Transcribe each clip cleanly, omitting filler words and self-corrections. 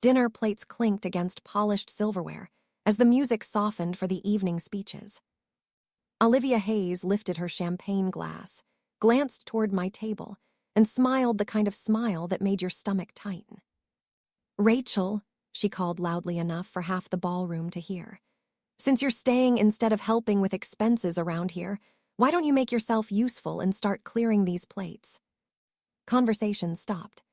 Dinner plates clinked against polished silverware as the music softened for the evening speeches. Olivia Hayes lifted her champagne glass, glanced toward my table, and smiled the kind of smile that made your stomach tighten. "Rachel," she called loudly enough for half the ballroom to hear, "since you're staying instead of helping with expenses around here, why don't you make yourself useful and start clearing these plates?" Conversation stopped.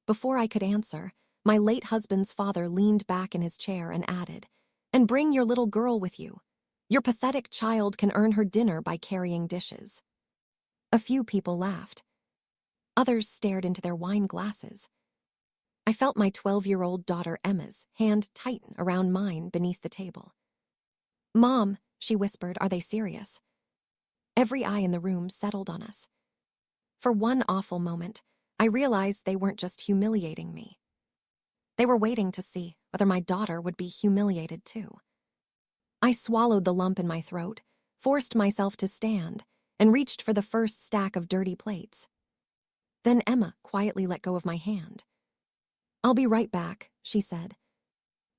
Before I could answer, my late husband's father leaned back in his chair and added, "And bring your little girl with you. Your pathetic child can earn her dinner by carrying dishes." A few people laughed. Others stared into their wine glasses. I felt my 12-year-old daughter Emma's hand tighten around mine beneath the table. "Mom," she whispered, "are they serious?" Every eye in the room settled on us. For one awful moment, I realized they weren't just humiliating me. They were waiting to see whether my daughter would be humiliated too. I swallowed the lump in my throat, forced myself to stand, and reached for the first stack of dirty plates. Then Emma quietly let go of my hand. "I'll be right back," she said.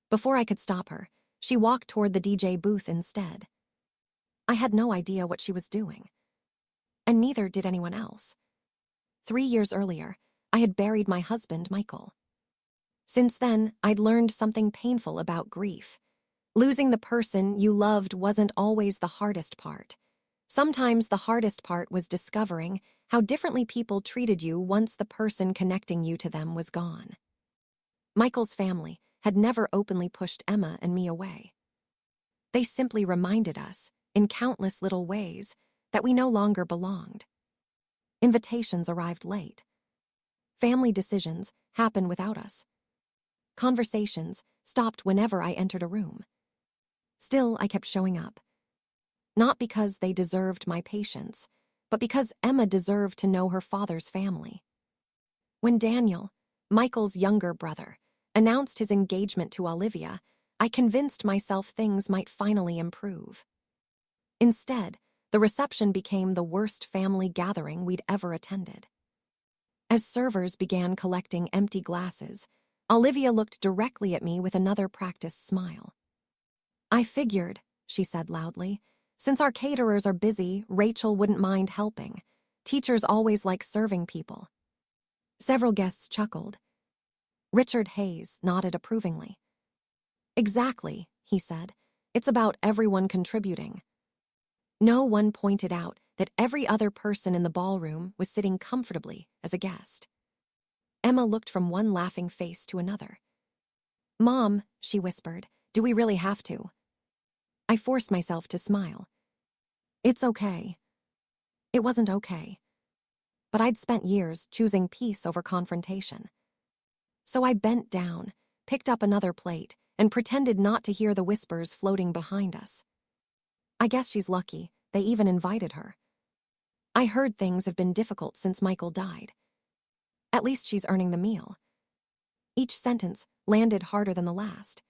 Before I could stop her, she walked toward the DJ booth instead. I had no idea what she was doing. And neither did anyone else. 3 years earlier, I had buried my husband, Michael. Since then, I'd learned something painful about grief. Losing the person you loved wasn't always the hardest part. Sometimes the hardest part was discovering how differently people treated you once the person connecting you to them was gone. Michael's family had never openly pushed Emma and me away. They simply reminded us, in countless little ways, that we no longer belonged. Invitations arrived late. Family decisions happened without us. Conversations stopped whenever I entered a room. Still, I kept showing up. Not because they deserved my patience, but because Emma deserved to know her father's family. When Daniel, Michael's younger brother, announced his engagement to Olivia, I convinced myself things might finally improve. Instead, the reception became the worst family gathering we'd ever attended. As servers began collecting empty glasses, Olivia looked directly at me with another practiced smile. "I figured," she said loudly, "since our caterers are busy, Rachel wouldn't mind helping. Teachers always like serving people." Several guests chuckled. Richard Hayes nodded approvingly. "Exactly," he said. "It's about everyone contributing." No one pointed out that every other person in the ballroom was sitting comfortably as a guest. Emma looked from one laughing face to another. "Mom," she whispered, "do we really have to?" I forced myself to smile. "It's okay." It wasn't okay. But I'd spent years choosing peace over confrontation. So I bent down, picked up another plate, and pretended not to hear the whispers floating behind us. "I guess she's lucky. They even invited her. I heard things have been difficult since Michael died. At least she's earning the meal." Each sentence landed harder than the last.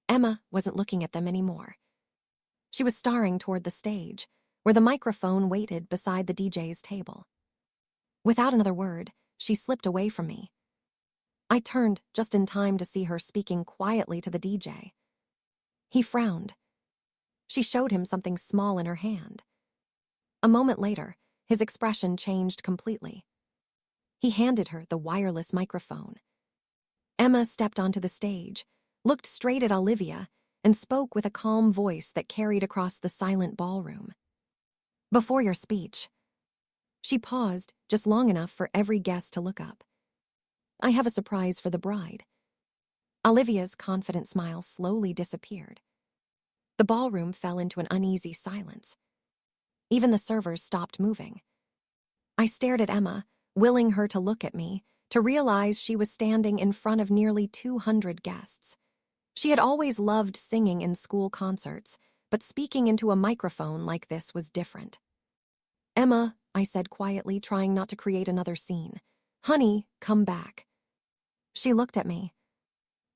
Emma wasn't looking at them anymore. She was staring toward the stage, where the microphone waited beside the DJ's table. Without another word, she slipped away from me. I turned just in time to see her speaking quietly to the DJ. He frowned. She showed him something small in her hand. A moment later, his expression changed completely. He handed her the wireless microphone. Emma stepped onto the stage, looked straight at Olivia, and spoke with a calm voice that carried across the silent ballroom. "Before your speech." She paused just long enough for every guest to look up. "I have a surprise for the bride." Olivia's confident smile slowly disappeared. The ballroom fell into an uneasy silence. Even the servers stopped moving. I stared at Emma, willing her to look at me, to realize she was standing in front of nearly 200 guests. She had always loved singing in school concerts, but speaking into a microphone like this was different. "Emma," I said quietly, trying not to create another scene. "Honey, come back." She looked at me.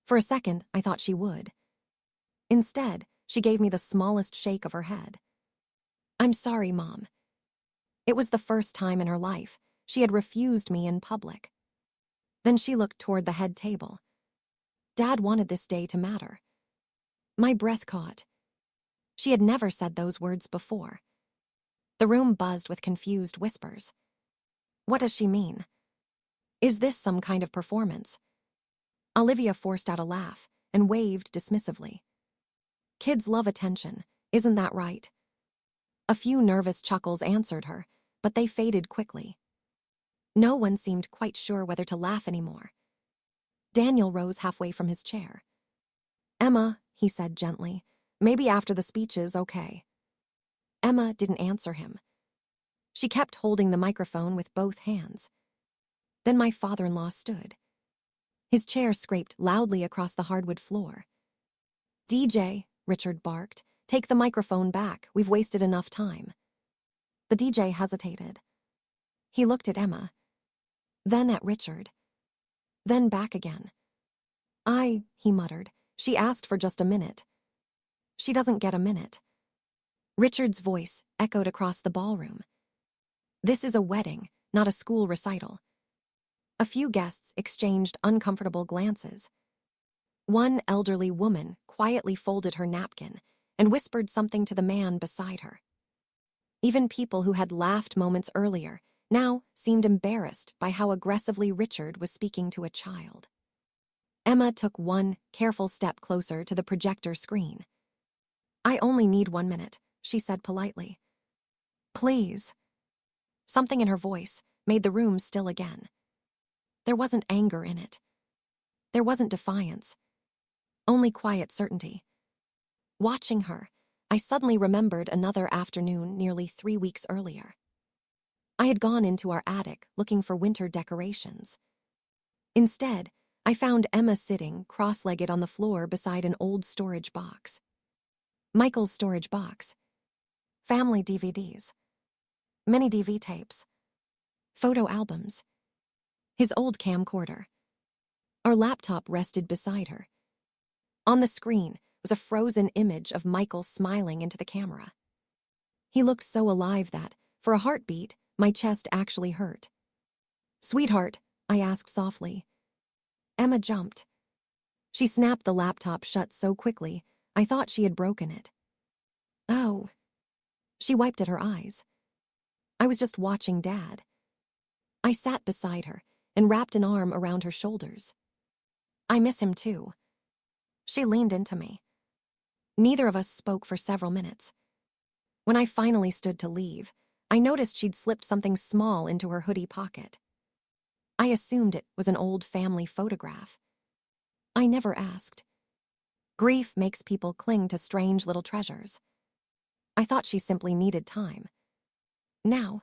For a second, I thought she would. Instead, she gave me the smallest shake of her head. "I'm sorry, Mom." It was the first time in her life she had refused me in public. Then she looked toward the head table. Dad wanted this day to matter. My breath caught. She had never said those words before. The room buzzed with confused whispers. What does she mean? Is this some kind of performance? Olivia forced out a laugh and waved dismissively. Kids love attention, isn't that right? A few nervous chuckles answered her, but they faded quickly. No one seemed quite sure whether to laugh anymore. Daniel rose halfway from his chair. Emma, he said gently, maybe after the speeches, okay. Emma didn't answer him. She kept holding the microphone with both hands. Then my father-in-law stood. His chair scraped loudly across the hardwood floor. DJ, Richard barked, take the microphone back. We've wasted enough time. The DJ hesitated. He looked at Emma, then at Richard, then back again. He muttered. She asked for just a minute. She doesn't get a minute. Richard's voice echoed across the ballroom. This is a wedding, not a school recital. A few guests exchanged uncomfortable glances. One elderly woman quietly folded her napkin and whispered something to the man beside her. Even people who had laughed moments earlier now seemed embarrassed by how aggressively Richard was speaking to a child. Emma took one careful step closer to the projector screen. I only need 1 minute, she said politely. Please. Something in her voice made the room still again. There wasn't anger in it. There wasn't defiance. Only quiet certainty. Watching her, I suddenly remembered another afternoon nearly 3 weeks earlier. I had gone into our attic looking for winter decorations. Instead, I found Emma sitting cross-legged on the floor beside an old storage box. Michael's storage box. Family DVDs. Mini DV tapes. Photo albums. His old camcorder. Our laptop rested beside her. On the screen was a frozen image of Michael smiling into the camera. He looked so alive that, for a heartbeat, my chest actually hurt. Sweetheart, I asked softly. Emma jumped. She snapped the laptop shut so quickly, I thought she had broken it. Oh. She wiped at her eyes. I was just watching Dad. I sat beside her and wrapped an arm around her shoulders. I miss him too. She leaned into me. Neither of us spoke for several minutes. When I finally stood to leave, I noticed she'd slipped something small into her hoodie pocket. I assumed it was an old family photograph. I never asked. Grief makes people cling to strange little treasures. I thought she simply needed time. Now,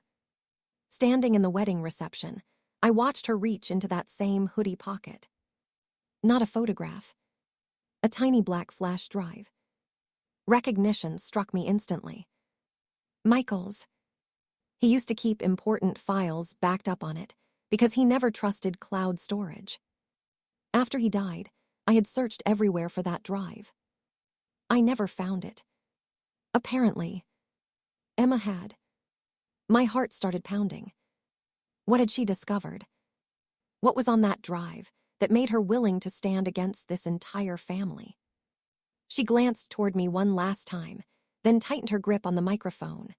standing in the wedding reception, I watched her reach into that same hoodie pocket. Not a photograph. A tiny black flash drive. Recognition struck me instantly. Michael's. He used to keep important files backed up on it because he never trusted cloud storage. After he died, I had searched everywhere for that drive. I never found it. Apparently, Emma had. My heart started pounding. What had she discovered? What was on that drive that made her willing to stand against this entire family? She glanced toward me one last time, then tightened her grip on the microphone.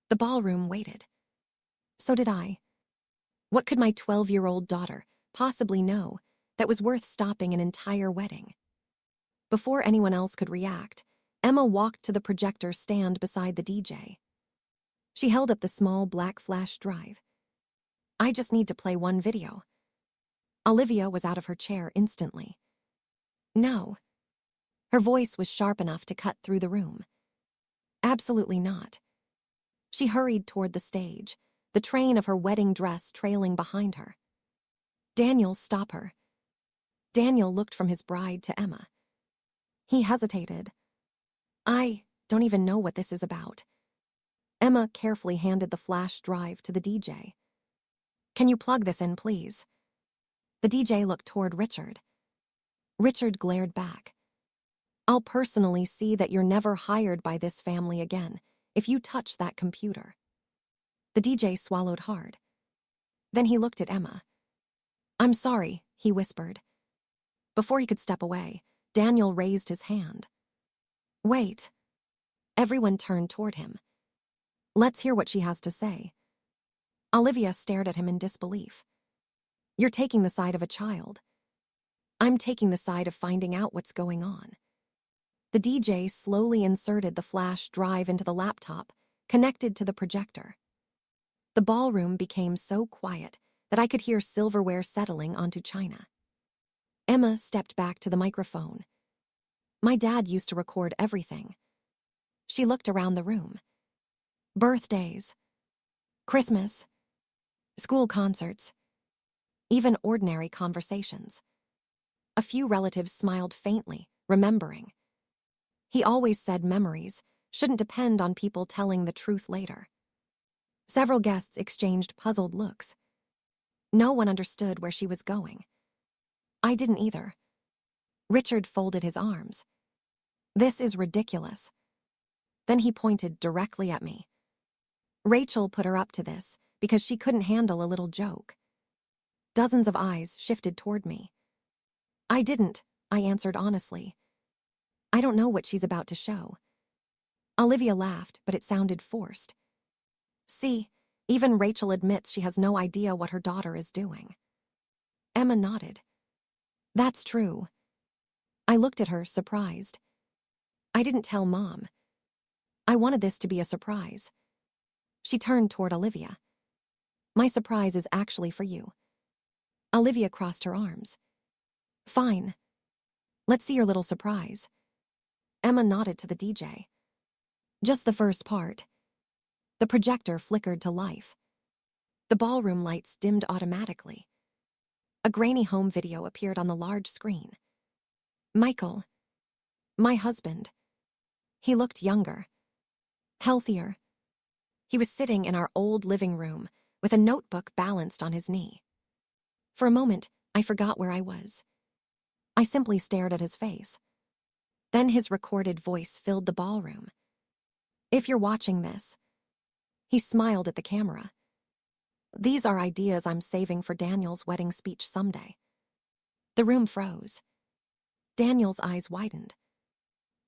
The ballroom waited. So did I. What could my 12-year-old daughter possibly know that was worth stopping an entire wedding? Before anyone else could react, Emma walked to the projector stand beside the DJ. She held up the small black flash drive. I just need to play one video. Olivia was out of her chair instantly. No. Her voice was sharp enough to cut through the room. Absolutely not. She hurried toward the stage, the train of her wedding dress trailing behind her. Daniel, stop her. Daniel looked from his bride to Emma. He hesitated. I don't even know what this is about. Emma carefully handed the flash drive to the DJ. Can you plug this in, please? The DJ looked toward Richard. Richard glared back. I'll personally see that you're never hired by this family again if you touch that computer. The DJ swallowed hard. Then he looked at Emma. I'm sorry, he whispered. Before he could step away, Daniel raised his hand. Wait. Everyone turned toward him. Let's hear what she has to say. Olivia stared at him in disbelief. You're taking the side of a child. I'm taking the side of finding out what's going on. The DJ slowly inserted the flash drive into the laptop, connected to the projector. The ballroom became so quiet that I could hear silverware settling onto china. Emma stepped back to the microphone. My dad used to record everything. She looked around the room. Birthdays, Christmas, school concerts, even ordinary conversations. A few relatives smiled faintly, remembering. He always said memories shouldn't depend on people telling the truth later. Several guests exchanged puzzled looks. No one understood where she was going. I didn't either. Richard folded his arms. This is ridiculous. Then he pointed directly at me. Rachel put her up to this because she couldn't handle a little joke. Dozens of eyes shifted toward me. I didn't, I answered honestly. I don't know what she's about to show. Olivia laughed, but it sounded forced. See, even Rachel admits she has no idea what her daughter is doing. Emma nodded. That's true. I looked at her, surprised. I didn't tell Mom. I wanted this to be a surprise. She turned toward Olivia. My surprise is actually for you. Olivia crossed her arms. Fine. Let's see your little surprise. Emma nodded to the DJ. Just the first part. The projector flickered to life. The ballroom lights dimmed automatically. A grainy home video appeared on the large screen. Michael. My husband. He looked younger. Healthier. He was sitting in our old living room with a notebook balanced on his knee. For a moment, I forgot where I was. I simply stared at his face. Then his recorded voice filled the ballroom. If you're watching this. He smiled at the camera. These are ideas I'm saving for Daniel's wedding speech someday. The room froze. Daniel's eyes widened.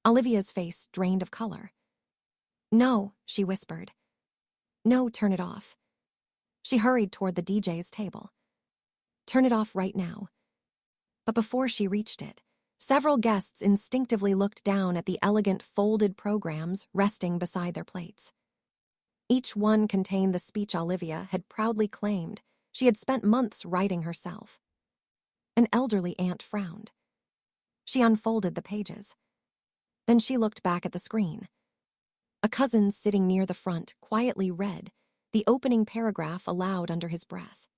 Olivia's face drained of color. No, she whispered. No, turn it off. She hurried toward the DJ's table. Turn it off right now. But before she reached it, several guests instinctively looked down at the elegant folded programs resting beside their plates. Each one contained the speech Olivia had proudly claimed she had spent months writing herself. An elderly aunt frowned. She unfolded the pages. Then she looked back at the screen. A cousin sitting near the front quietly read the opening paragraph aloud under his breath.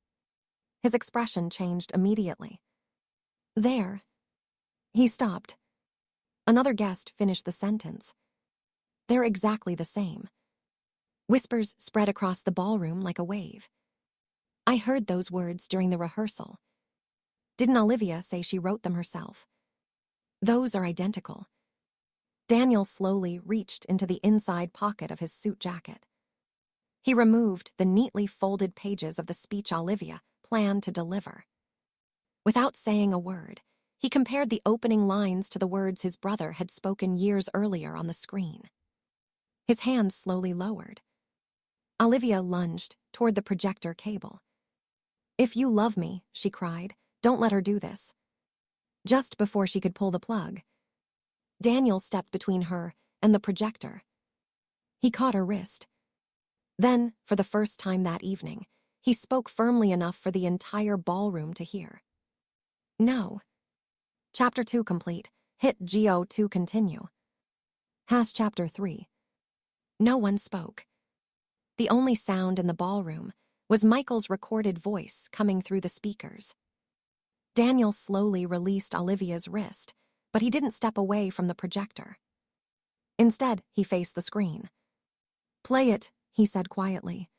His expression changed immediately. There. He stopped. Another guest finished the sentence. They're exactly the same. Whispers spread across the ballroom like a wave. I heard those words during the rehearsal. Didn't Olivia say she wrote them herself? Those are identical. Daniel slowly reached into the inside pocket of his suit jacket. He removed the neatly folded pages of the speech Olivia planned to deliver. Without saying a word, he compared the opening lines to the words his brother had spoken years earlier on the screen. His hand slowly lowered. Olivia lunged toward the projector cable. If you love me, she cried, don't let her do this. Just before she could pull the plug, Daniel stepped between her and the projector. He caught her wrist. Then, for the first time that evening, he spoke firmly enough for the entire ballroom to hear. No. Chapter 2 complete. Hit Geo to continue. Chapter 3. No one spoke. The only sound in the ballroom was Michael's recorded voice coming through the speakers. Daniel slowly released Olivia's wrist, but he didn't step away from the projector. Instead, he faced the screen. Play it, he said quietly.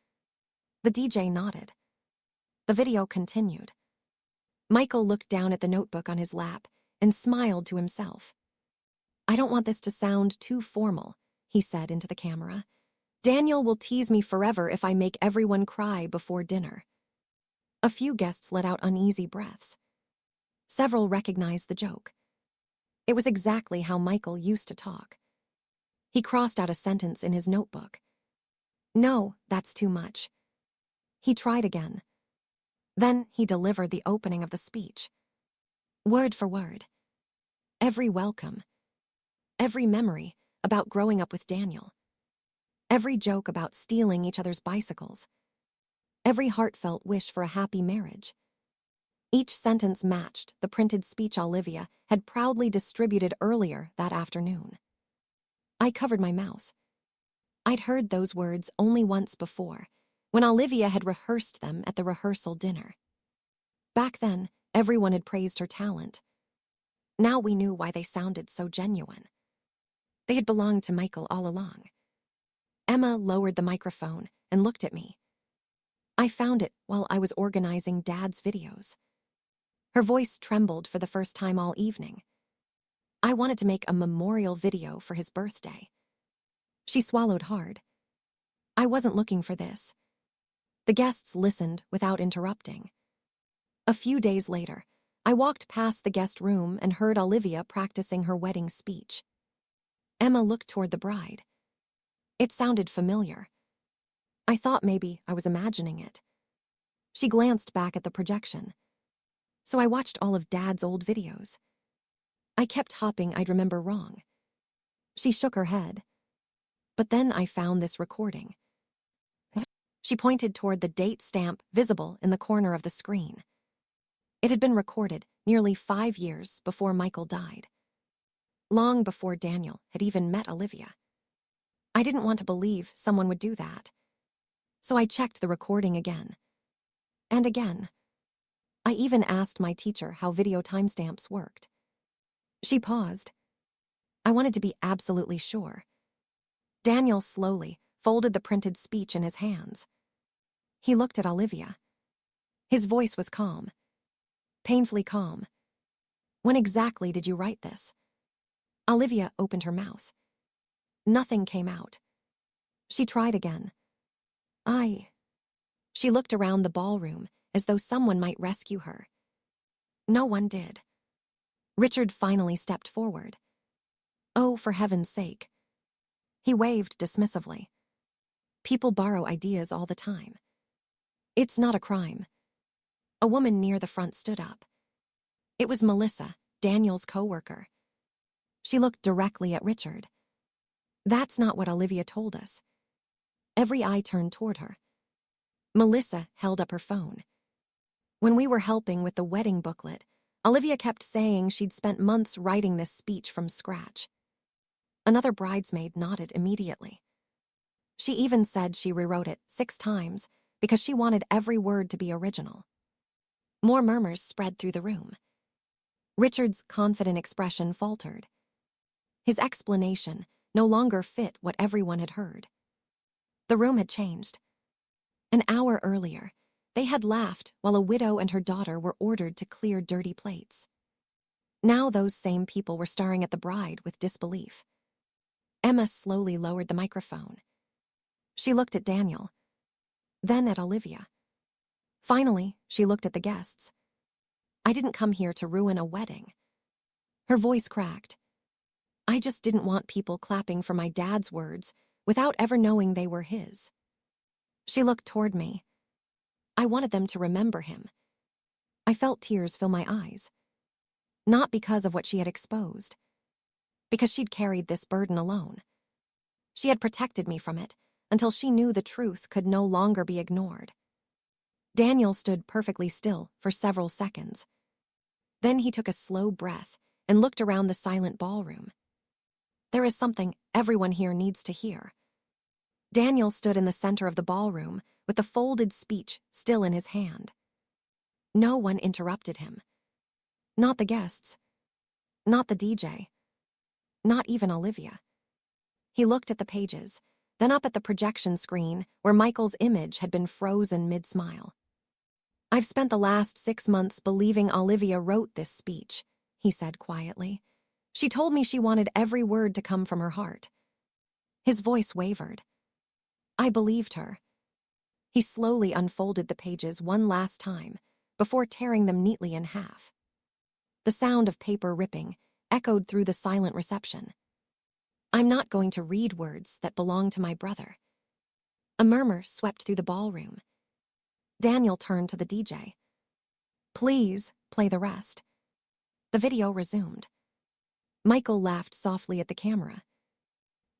The DJ nodded. The video continued. Michael looked down at the notebook on his lap and smiled to himself. I don't want this to sound too formal, he said into the camera. Daniel will tease me forever if I make everyone cry before dinner. A few guests let out uneasy breaths. Several recognized the joke. It was exactly how Michael used to talk. He crossed out a sentence in his notebook. No, that's too much. He tried again. Then he delivered the opening of the speech. Word for word. Every welcome. Every memory about growing up with Daniel. Every joke about stealing each other's bicycles. Every heartfelt wish for a happy marriage. Each sentence matched the printed speech Olivia had proudly distributed earlier that afternoon. I covered my mouth. I'd heard those words only once before, when Olivia had rehearsed them at the rehearsal dinner. Back then, everyone had praised her talent. Now we knew why they sounded so genuine. They had belonged to Michael all along. Emma lowered the microphone and looked at me. I found it while I was organizing Dad's videos. Her voice trembled for the first time all evening. I wanted to make a memorial video for his birthday. She swallowed hard. I wasn't looking for this. The guests listened without interrupting. A few days later, I walked past the guest room and heard Olivia practicing her wedding speech. Emma looked toward the bride. It sounded familiar. I thought maybe I was imagining it. She glanced back at the projection. So I watched all of Dad's old videos. I kept hoping I'd remember wrong. She shook her head. But then I found this recording. She pointed toward the date stamp visible in the corner of the screen. It had been recorded nearly 5 years before Michael died. Long before Daniel had even met Olivia. I didn't want to believe someone would do that. So I checked the recording again. And again. I even asked my teacher how video timestamps worked. She paused. I wanted to be absolutely sure. Daniel slowly folded the printed speech in his hands. He looked at Olivia. His voice was calm. Painfully calm. When exactly did you write this? Olivia opened her mouth. Nothing came out. She tried again. She looked around the ballroom as though someone might rescue her. No one did. Richard finally stepped forward. Oh, for heaven's sake. He waved dismissively. People borrow ideas all the time. It's not a crime. A woman near the front stood up. It was Melissa, Daniel's coworker. She looked directly at Richard. That's not what Olivia told us. Every eye turned toward her. Melissa held up her phone. When we were helping with the wedding booklet, Olivia kept saying she'd spent months writing this speech from scratch. Another bridesmaid nodded immediately. She even said she rewrote it 6 times because she wanted every word to be original. More murmurs spread through the room. Richard's confident expression faltered. His explanation no longer fit what everyone had heard. The room had changed. An hour earlier, they had laughed while a widow and her daughter were ordered to clear dirty plates. Now those same people were staring at the bride with disbelief. Emma slowly lowered the microphone. She looked at Daniel, then at Olivia. Finally, she looked at the guests. I didn't come here to ruin a wedding. Her voice cracked. I just didn't want people clapping for my dad's words without ever knowing they were his. She looked toward me. I wanted them to remember him. I felt tears fill my eyes. Not because of what she had exposed. Because she'd carried this burden alone. She had protected me from it until she knew the truth could no longer be ignored. Daniel stood perfectly still for several seconds. Then he took a slow breath and looked around the silent ballroom. There is something everyone here needs to hear. Daniel stood in the center of the ballroom with the folded speech still in his hand. No one interrupted him. Not the guests. Not the DJ. Not even Olivia. He looked at the pages, then up at the projection screen where Michael's image had been frozen mid-smile. I've spent the last 6 months believing Olivia wrote this speech, he said quietly. She told me she wanted every word to come from her heart. His voice wavered. I believed her. He slowly unfolded the pages one last time before tearing them neatly in half. The sound of paper ripping echoed through the silent reception. I'm not going to read words that belong to my brother. A murmur swept through the ballroom. Daniel turned to the DJ. Please play the rest. The video resumed. Michael laughed softly at the camera.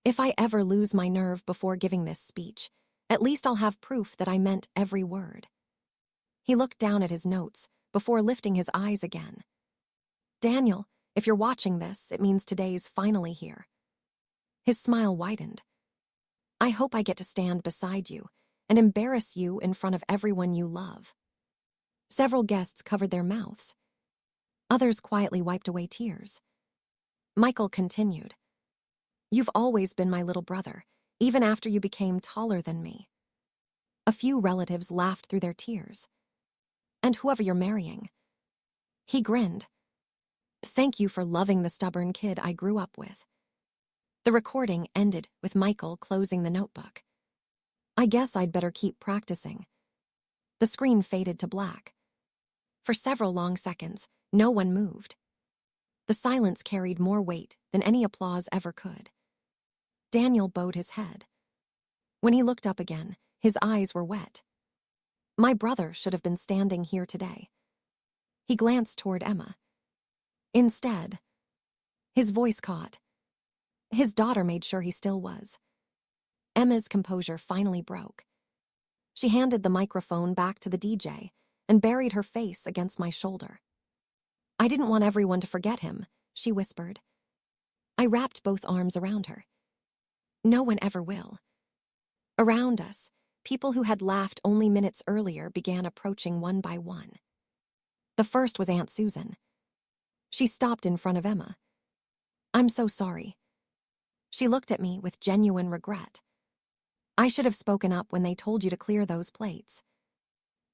If I ever lose my nerve before giving this speech, at least I'll have proof that I meant every word. He looked down at his notes before lifting his eyes again. Daniel, if you're watching this, it means today's finally here. His smile widened. I hope I get to stand beside you and embarrass you in front of everyone you love. Several guests covered their mouths. Others quietly wiped away tears. Michael continued. You've always been my little brother, even after you became taller than me. A few relatives laughed through their tears. And whoever you're marrying. He grinned. Thank you for loving the stubborn kid I grew up with. The recording ended with Michael closing the notebook. I guess I'd better keep practicing. The screen faded to black. For several long seconds, no one moved. The silence carried more weight than any applause ever could. Daniel bowed his head. When he looked up again, his eyes were wet. My brother should have been standing here today. He glanced toward Emma. Instead, his voice caught. His daughter made sure he still was. Emma's composure finally broke. She handed the microphone back to the DJ and buried her face against my shoulder. I didn't want everyone to forget him, she whispered. I wrapped both arms around her. No one ever will. Around us, people who had laughed only minutes earlier began approaching one by one. The first was Aunt Susan. She stopped in front of Emma. I'm so sorry. She looked at me with genuine regret. I should have spoken up when they told you to clear those plates.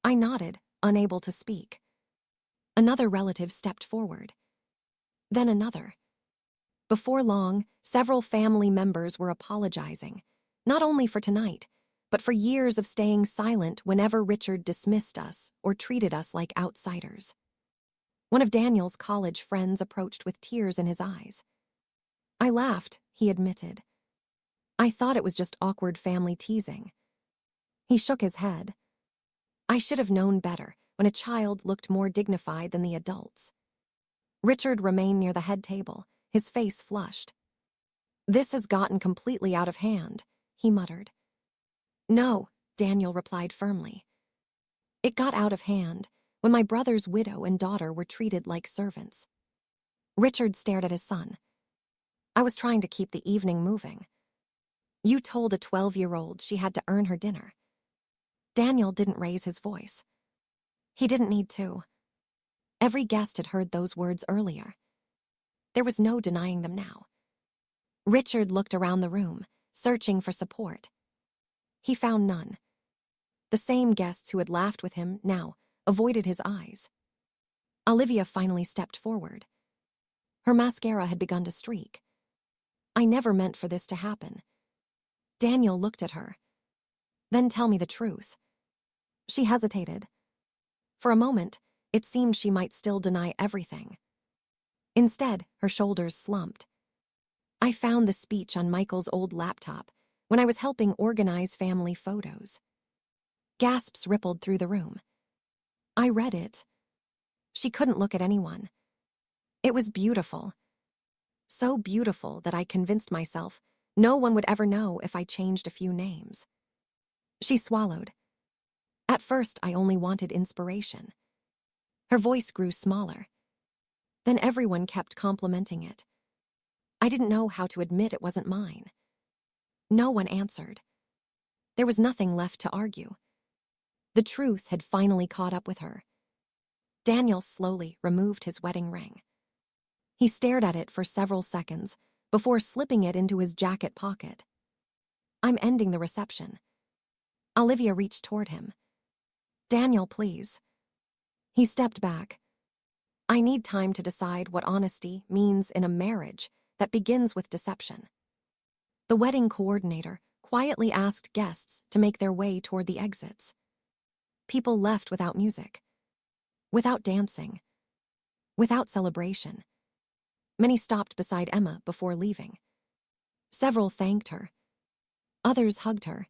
I nodded, unable to speak. Another relative stepped forward. Then another. Before long, several family members were apologizing, not only for tonight, but for years of staying silent whenever Richard dismissed us or treated us like outsiders. One of Daniel's college friends approached with tears in his eyes. I laughed, he admitted. I thought it was just awkward family teasing. He shook his head. I should have known better when a child looked more dignified than the adults. Richard remained near the head table, his face flushed. This has gotten completely out of hand, he muttered. No, Daniel replied firmly. It got out of hand when my brother's widow and daughter were treated like servants. Richard stared at his son. I was trying to keep the evening moving. You told a 12-year-old she had to earn her dinner. Daniel didn't raise his voice. He didn't need to. Every guest had heard those words earlier. There was no denying them now. Richard looked around the room, searching for support. He found none. The same guests who had laughed with him now avoided his eyes. Olivia finally stepped forward. Her mascara had begun to streak. I never meant for this to happen. Daniel looked at her. Then tell me the truth. She hesitated. For a moment, it seemed she might still deny everything. Instead, her shoulders slumped. I found the speech on Michael's old laptop when I was helping organize family photos. Gasps rippled through the room. I read it. She couldn't look at anyone. It was beautiful. So beautiful that I convinced myself no one would ever know if I changed a few names. She swallowed. At first, I only wanted inspiration. Her voice grew smaller. Then everyone kept complimenting it. I didn't know how to admit it wasn't mine. No one answered. There was nothing left to argue. The truth had finally caught up with her. Daniel slowly removed his wedding ring. He stared at it for several seconds before slipping it into his jacket pocket. I'm ending the reception. Olivia reached toward him. Daniel, please. He stepped back. I need time to decide what honesty means in a marriage that begins with deception. The wedding coordinator quietly asked guests to make their way toward the exits. People left without music, without dancing, without celebration. Many stopped beside Emma before leaving. Several thanked her. Others hugged her.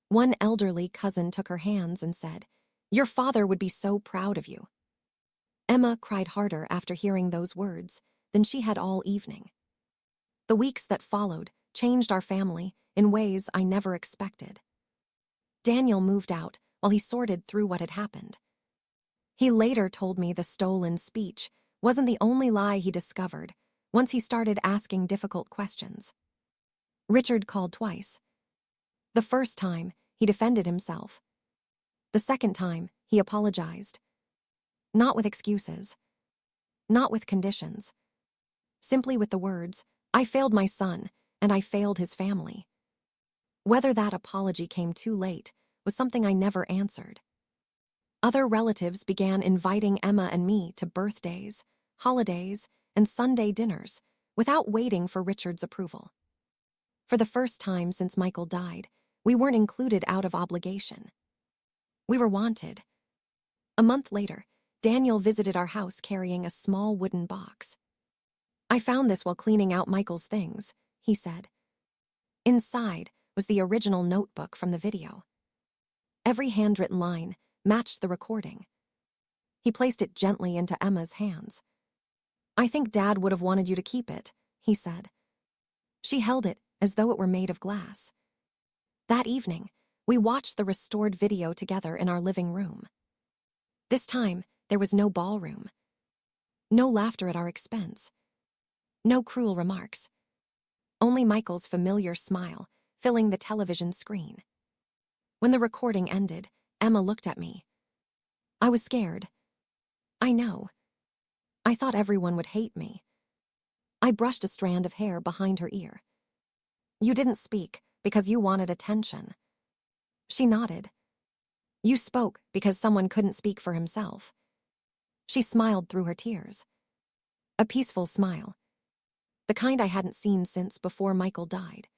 One elderly cousin took her hands and said, "Your father would be so proud of you." Emma cried harder after hearing those words than she had all evening. The weeks that followed changed our family in ways I never expected. Daniel moved out while he sorted through what had happened. He later told me the stolen speech wasn't the only lie he discovered once he started asking difficult questions. Richard called twice. The first time, he defended himself. The second time, he apologized. Not with excuses. Not with conditions. Simply with the words, "I failed my son, and I failed his family." Whether that apology came too late was something I never answered. Other relatives began inviting Emma and me to birthdays, holidays, and Sunday dinners without waiting for Richard's approval. For the first time since Michael died, we weren't included out of obligation. We were wanted. A month later, Daniel visited our house carrying a small wooden box. "I found this while cleaning out Michael's things," he said. Inside was the original notebook from the video. Every handwritten line matched the recording. He placed it gently into Emma's hands. "I think Dad would have wanted you to keep it," he said. She held it as though it were made of glass. That evening, we watched the restored video together in our living room. This time, there was no ballroom. No laughter at our expense. No cruel remarks. Only Michael's familiar smile filling the television screen. When the recording ended, Emma looked at me. I was scared. I know. I thought everyone would hate me. I brushed a strand of hair behind her ear. "You didn't speak because you wanted attention." She nodded. "You spoke because someone couldn't speak for himself." She smiled through her tears. A peaceful smile. The kind I hadn't seen since before Michael died.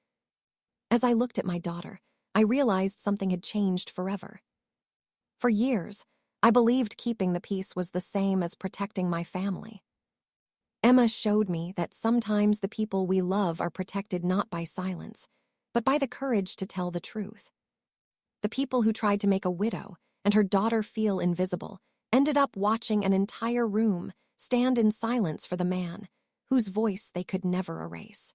As I looked at my daughter, I realized something had changed forever. For years, I believed keeping the peace was the same as protecting my family. Emma showed me that sometimes the people we love are protected not by silence, but by the courage to tell the truth. The people who tried to make a widow and her daughter feel invisible ended up watching an entire room stand in silence for the man whose voice they could never erase.